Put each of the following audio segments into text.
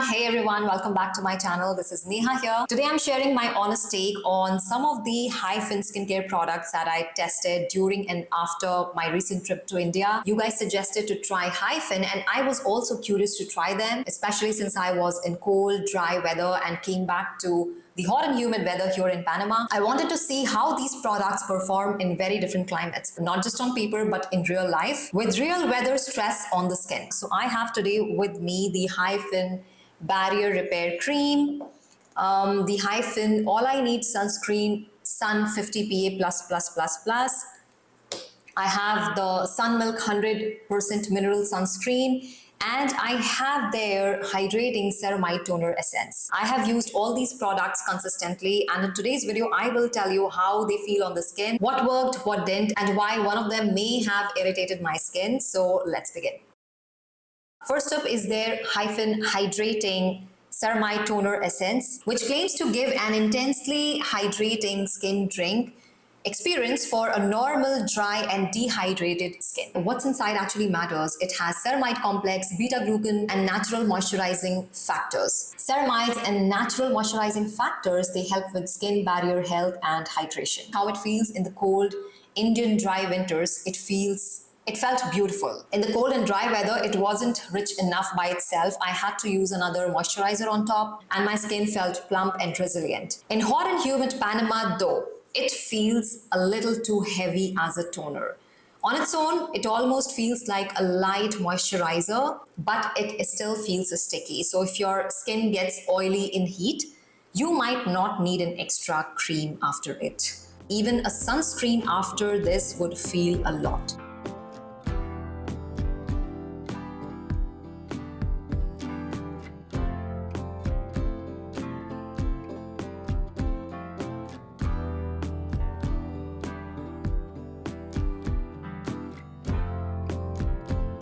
Hey everyone, welcome back to my channel. This is Neha here. Today I'm sharing my honest take on some of the Hyphen skincare products that I tested during and after my recent trip to India. You guys suggested to try Hyphen and I was also curious to try them, especially since I was in cold, dry weather and came back to the hot and humid weather here in Panama. I wanted to see how these products perform in very different climates, not just on paper, but in real life, with real weather stress on the skin. So I have today with me the Hyphen Barrier Repair Cream, the Hyphen All I Need Sunscreen Sun 50 PA++++. I have the Sun Milk 100% Mineral Sunscreen, and I have their Hydrating Ceramide Toner Essence. I have used all these products consistently, and in today's video, I will tell you how they feel on the skin, what worked, what didn't, and why one of them may have irritated my skin. So let's begin. First up is their Hyphen Hydrating Ceramide Toner Essence, which claims to give an intensely hydrating skin drink experience for a normal, dry and dehydrated skin. What's inside actually matters. It has ceramide complex, beta-glucan and natural moisturizing factors. Ceramides and natural moisturizing factors, they help with skin barrier health and hydration. How it feels in the cold Indian dry winters, it felt beautiful. In the cold and dry weather, it wasn't rich enough by itself. I had to use another moisturizer on top, and my skin felt plump and resilient. In hot and humid Panama though, it feels a little too heavy as a toner. On its own, it almost feels like a light moisturizer, but it still feels sticky. So if your skin gets oily in heat, you might not need an extra cream after it. Even a sunscreen after this would feel a lot.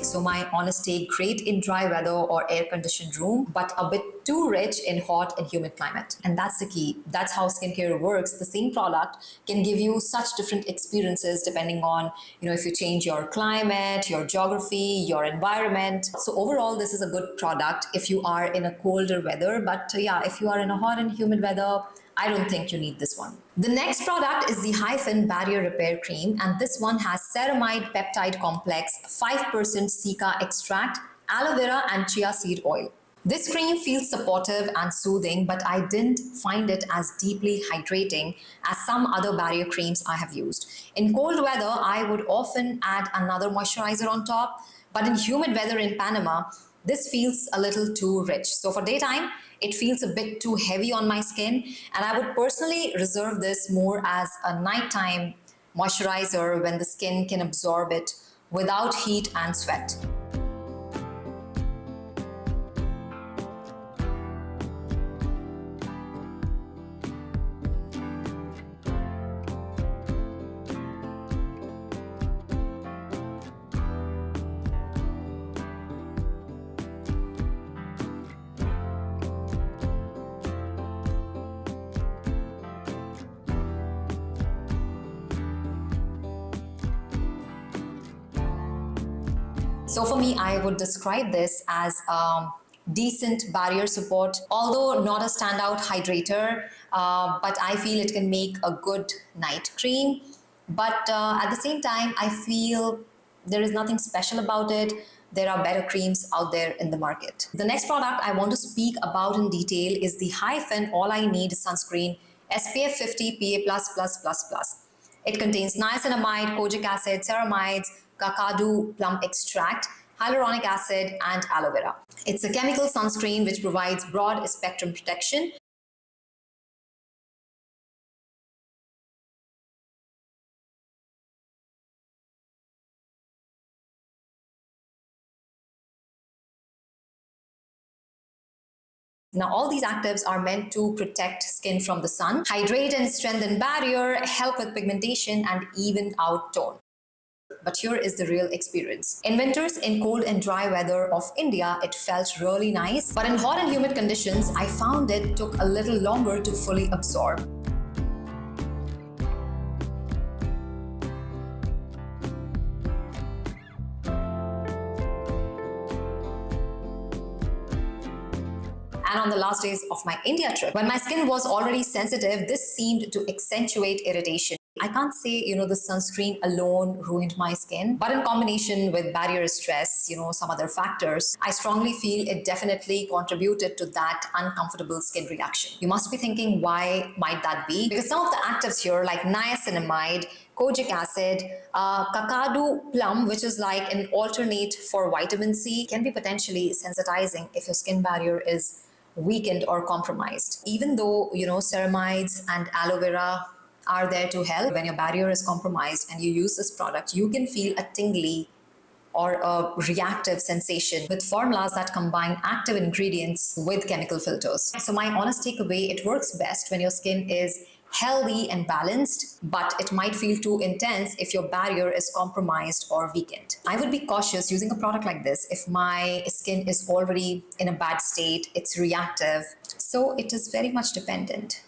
So my honest take, great in dry weather or air-conditioned room, but a bit too rich in hot and humid climate. And that's the key. That's how skincare works. The same product can give you such different experiences depending on, if you change your climate, your geography, your environment. So overall, this is a good product if you are in a colder weather. But yeah, if you are in a hot and humid weather, I don't think you need this one. The next product is the Hyphen Barrier Repair Cream, and this one has ceramide peptide complex, 5% cica extract, aloe vera and chia seed oil. This cream feels supportive and soothing, but I didn't find it as deeply hydrating as some other barrier creams I have used. In cold weather, I would often add another moisturizer on top, but in humid weather in Panama, this feels a little too rich. So for daytime, it feels a bit too heavy on my skin, and I would personally reserve this more as a nighttime moisturizer when the skin can absorb it without heat and sweat. So for me, I would describe this as decent barrier support, although not a standout hydrator, but I feel it can make a good night cream. But at the same time, I feel there is nothing special about it. There are better creams out there in the market. The next product I want to speak about in detail is the Hyphen All I Need Sunscreen SPF 50 PA++++. It contains niacinamide, kojic acid, ceramides, kakadu plum extract, hyaluronic acid, and aloe vera. It's a chemical sunscreen which provides broad spectrum protection. Now, all these actives are meant to protect skin from the sun, hydrate and strengthen barrier, help with pigmentation, and even out tone. But here is the real experience. In winters, in cold and dry weather of India, it felt really nice. But in hot and humid conditions, I found it took a little longer to fully absorb. And on the last days of my India trip, when my skin was already sensitive, this seemed to accentuate irritation. I can't say, the sunscreen alone ruined my skin, but in combination with barrier stress, some other factors, I strongly feel it definitely contributed to that uncomfortable skin reaction. You must be thinking, why might that be? Because some of the actives here, like niacinamide, kojic acid, kakadu plum, which is like an alternate for vitamin C, can be potentially sensitizing if your skin barrier is weakened or compromised. Even though, ceramides and aloe vera are there to help, when your barrier is compromised and you use this product, you can feel a tingly or a reactive sensation with formulas that combine active ingredients with chemical filters. So my honest takeaway, it works best when your skin is healthy and balanced, but it might feel too intense if your barrier is compromised or weakened. I would be cautious using a product like this if my skin is already in a bad state, it's reactive, so it is very much dependent.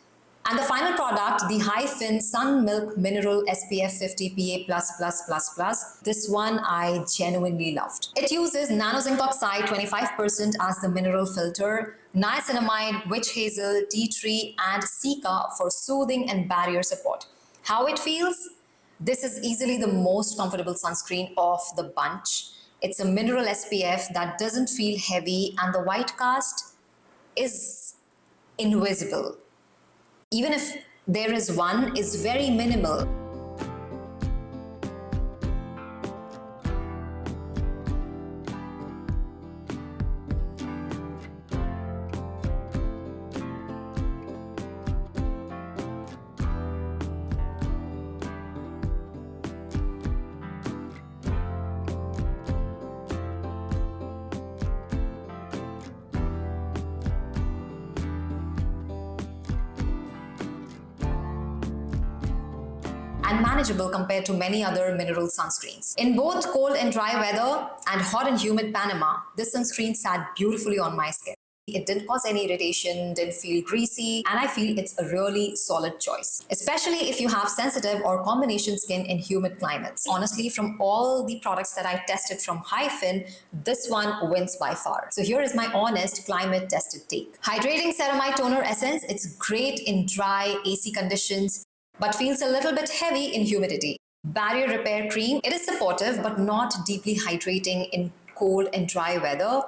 And the final product, the Hyphen Sun Milk Mineral SPF 50 PA+++++. This one I genuinely loved. It uses nano zinc oxide 25% as the mineral filter, niacinamide, witch hazel, tea tree, and cica for soothing and barrier support. How it feels? This is easily the most comfortable sunscreen of the bunch. It's a mineral SPF that doesn't feel heavy, and the white cast is invisible. Even if there is one, is very minimal. And manageable compared to many other mineral sunscreens. In both cold and dry weather and hot and humid Panama, this sunscreen sat beautifully on my skin. It didn't cause any irritation, didn't feel greasy, and I feel it's a really solid choice, especially if you have sensitive or combination skin in humid climates. Honestly, from all the products that I tested from Hyphen, this one wins by far. So here is my honest climate tested take. Hydrating Ceramide Toner Essence, it's great in dry AC conditions, but feels a little bit heavy in humidity. Barrier Repair Cream, it is supportive but not deeply hydrating in cold and dry weather.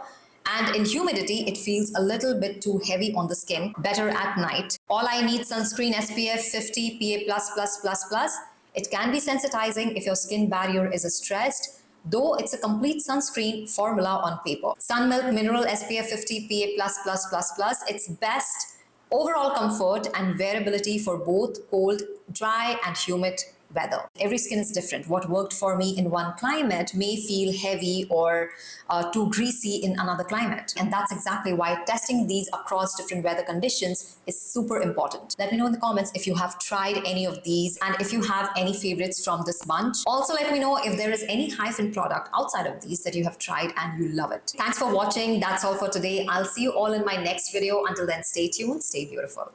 And in humidity, it feels a little bit too heavy on the skin, better at night. All I Need Sunscreen SPF 50 PA++++. It can be sensitizing if your skin barrier is stressed, though it's a complete sunscreen formula on paper. Sun Milk Mineral SPF 50 PA++++. It's best overall comfort and wearability for both cold, dry, and humid weather. Every skin is different. What worked for me in one climate may feel heavy or too greasy in another climate. And that's exactly why testing these across different weather conditions is super important. Let me know in the comments if you have tried any of these and if you have any favorites from this bunch. Also, let me know if there is any Hyphen product outside of these that you have tried and you love it. Thanks for watching. That's all for today. I'll see you all in my next video. Until then, stay tuned, stay beautiful.